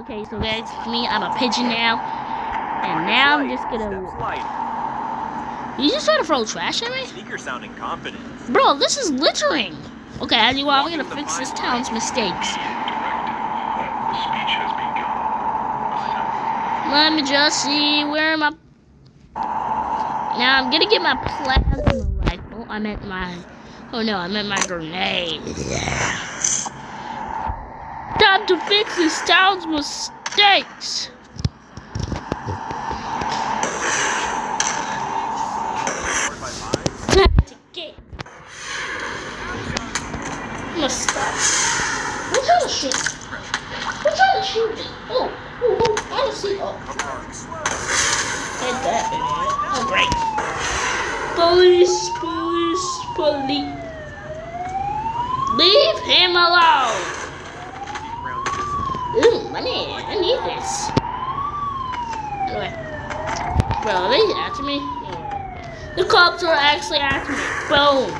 Okay, so guys, me, I'm a pigeon now. And now I'm just gonna... You just try to throw trash at me? Sneaker sounding confident. Bro, this is littering. Okay, as you are, we're gonna fix this town's mistakes. Let me just see, where am I? Now I'm gonna get my plasma rifle. I meant my... Oh no, I meant my grenade. Time to fix this town's mistakes. Time to get... I'm gonna stop. Who's trying to shoot? Who's trying to shoot me? Oh, I don't see. Oh. Hit that. Oh, great. Police. Leave him alone. Ooh, money. I need this. Anyway. Bro, are they after me? The cops are actually after me. Boom.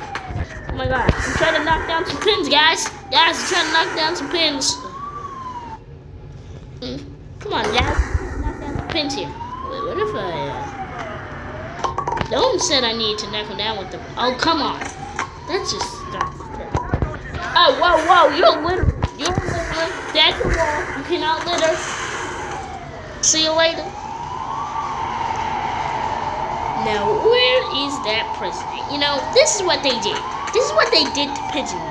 Oh my god. I'm trying to knock down some pins, guys. Guys, I'm trying to knock down some pins. Come on, guys. Knock down some pins here. Wait, what if I... No one said I need to knock them down with them. Oh, come on. That's just... Oh, whoa. You're littering. That's the wall. You cannot litter. See you later. Now, where is that president? You know, this is what they did. This is what they did to Pigeon.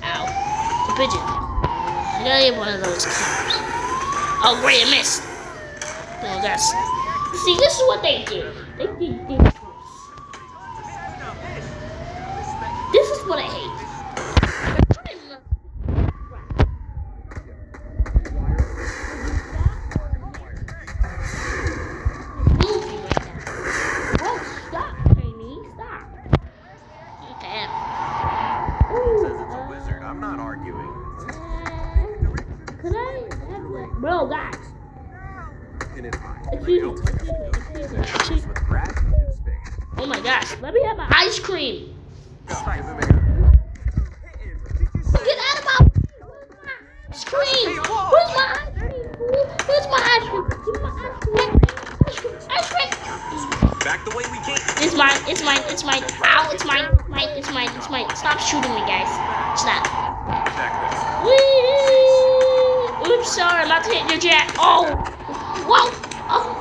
Ow. To Pigeon. I gotta get one of those cops. Oh, great, I missed. Oh, that's... See, this is what they did. They did this to us. This is what I hate. Bro, guys. Excuse me. Oh my gosh, let me have my ice cream. Get out of my ice cream. Where's my ice cream? Where's my ice cream? Ice cream. Back the way we came. It's mine. Ow, it's mine. Stop shooting me, guys. Stop. Whee! Oops, sorry, I'm about to hit your jet. Oh! Whoa! Oh!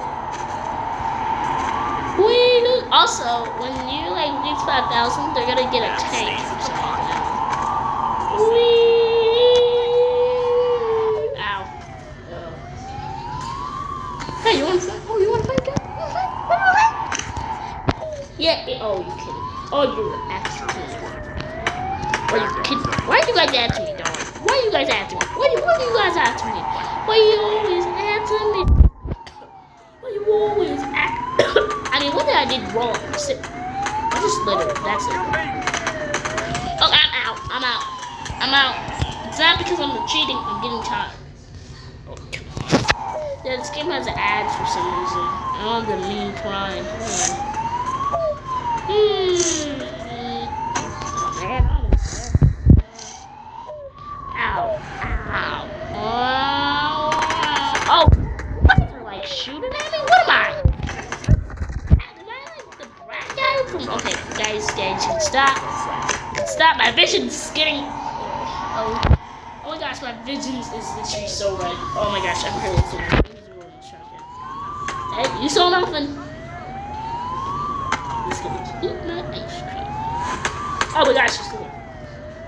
Whee! Also, when you reach 5,000, they're gonna get a tank or something. Whee! Ow. Hey, you wanna fight? Oh, you wanna fight, guys? Yeah. Oh, you kidding? Oh, you're actually kidding. Are you kidding? Why are you guys after me, dog? Why are you guys after me? What are you guys after me? Why are you always after me? Why you always after I mean, what did I do wrong? I just littered. That's it. Oh, I'm out. It's not because I'm cheating. I'm getting tired. Oh, come on. Yeah, this game has ads for some reason. Oh, the mean crime. Oh, what are you like shooting at me? What am I? Am I like the brat guy from... Okay, guys, you can stop. Stop, my vision's getting... Oh my gosh, my vision is literally so red. Oh my gosh, I'm really sorry. Hey, you saw nothing. He's gonna eat my ice cream. Oh my gosh, he's doing...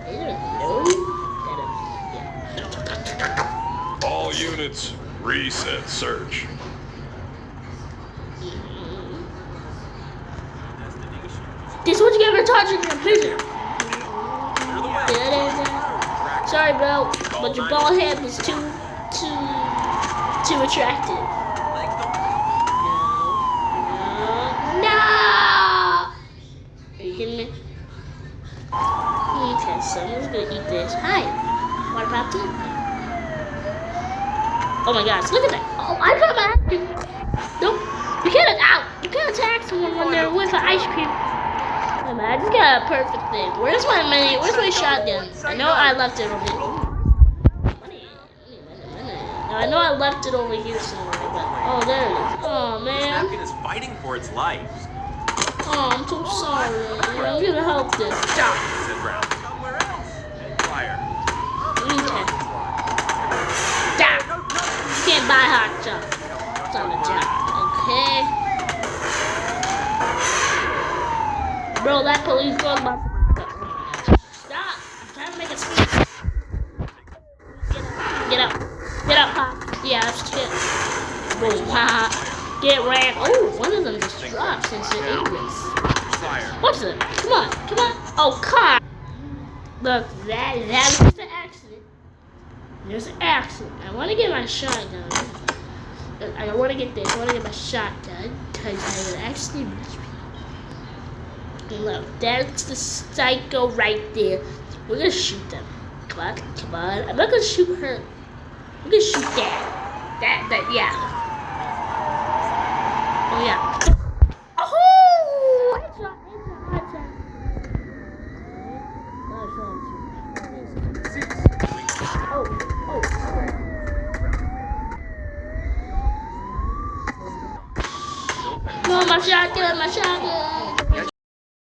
Is there no? All units, reset search. This is what you get for touching your pigeon. Sorry, bro, but your bald head was too attractive. No! Are you kidding me? Okay, so I'm just gonna eat this. Hi. What about you? Oh my gosh, look at that. Oh, I got my ice cream. Nope. You can't attack someone when they're with an ice cream. Oh man, I just got a perfect thing. Where's my shotgun? I know I left it over here. Money. No, I I know I left it over here somewhere, but oh, there it is. Oh This man. napkin is fighting for its life, Oh, I'm so sorry. I'm gonna help this. Stop. said Brown. Somewhere else. And fire. Okay. Stop. You can't buy hot chocolate. It's on the job. Okay. Bro, that police goes by. Stop. I'm trying to make a speech. Get up. Get up, Pop. Yeah, that's it. Boom. Ha. Get ran. Oh, one of them just dropped since it ate this. Fire. What's it? Come on. Come on. Oh, God. Look, that was the accident. There's an accident. I want to get my shotgun. I want to get this. I want to get my shotgun because I would actually reach me. Look, that's the psycho right there. We're gonna shoot them. Come on, come on. I'm not gonna shoot her. I'm gonna shoot that. That, yeah. Oh yeah. Oh! Headshot, headshot, headshot. Oh, oh. No, my shotgun, my shotgun.